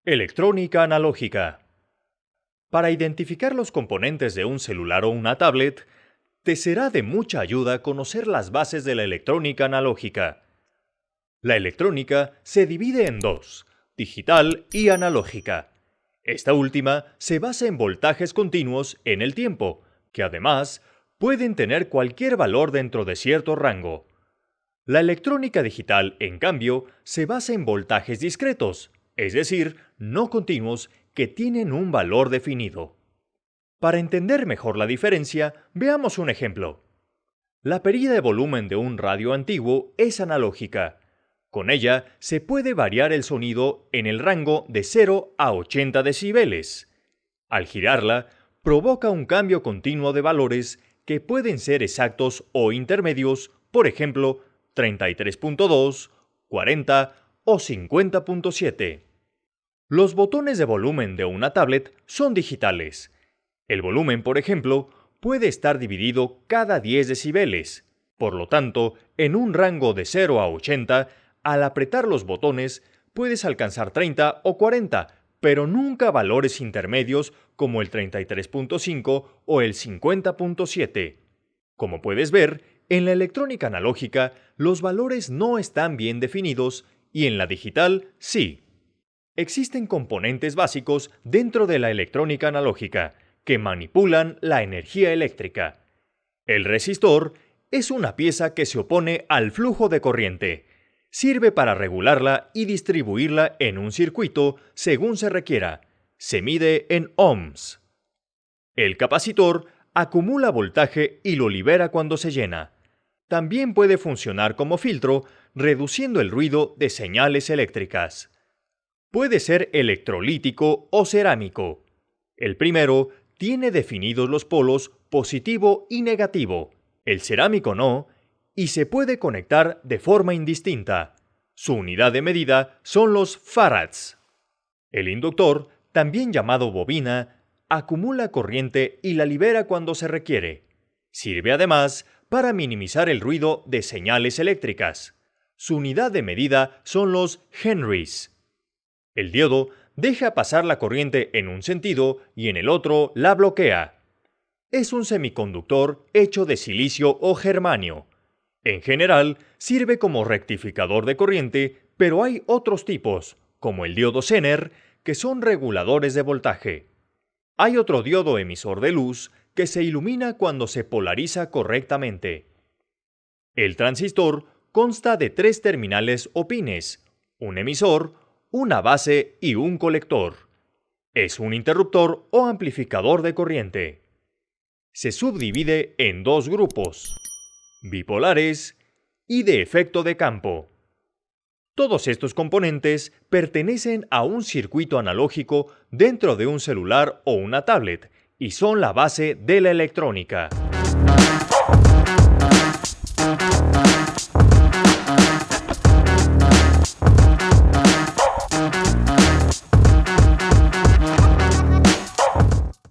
Electrónica analógica. Para identificar los componentes de un celular o una tablet, te será de mucha ayuda conocer las bases de la electrónica analógica. La electrónica se divide en dos, digital y analógica. Esta última se basa en voltajes continuos en el tiempo, que además pueden tener cualquier valor dentro de cierto rango. La electrónica digital, en cambio, se basa en voltajes discretos, es decir, no continuos, que tienen un valor definido. Para entender mejor la diferencia, veamos un ejemplo. La perilla de volumen de un radio antiguo es analógica. Con ella se puede variar el sonido en el rango de 0 a 80 decibeles. Al girarla, provoca un cambio continuo de valores que pueden ser exactos o intermedios, por ejemplo, 33.2, 40 o 50.7. Los botones de volumen de una tablet son digitales. El volumen, por ejemplo, puede estar dividido cada 10 decibeles. Por lo tanto, en un rango de 0 a 80, al apretar los botones, puedes alcanzar 30 o 40, pero nunca valores intermedios como el 33.5 o el 50.7. Como puedes ver, en la electrónica analógica, los valores no están bien definidos y en la digital, sí. Existen componentes básicos dentro de la electrónica analógica que manipulan la energía eléctrica. El resistor es una pieza que se opone al flujo de corriente. Sirve para regularla y distribuirla en un circuito según se requiera. Se mide en ohms. El capacitor acumula voltaje y lo libera cuando se llena. También puede funcionar como filtro, reduciendo el ruido de señales eléctricas. Puede ser electrolítico o cerámico. El primero tiene definidos los polos positivo y negativo, el cerámico no, y se puede conectar de forma indistinta. Su unidad de medida son los farads. El inductor, también llamado bobina, acumula corriente y la libera cuando se requiere. Sirve además para minimizar el ruido de señales eléctricas. Su unidad de medida son los henrys. El diodo deja pasar la corriente en un sentido y en el otro la bloquea. Es un semiconductor hecho de silicio o germanio. En general, sirve como rectificador de corriente, pero hay otros tipos, como el diodo Zener, que son reguladores de voltaje. Hay otro diodo emisor de luz que se ilumina cuando se polariza correctamente. El transistor consta de 3 terminales o pines, un emisor, una base y un colector. Es un interruptor o amplificador de corriente. Se subdivide en 2 grupos, bipolares y de efecto de campo. Todos estos componentes pertenecen a un circuito analógico dentro de un celular o una tablet y son la base de la electrónica.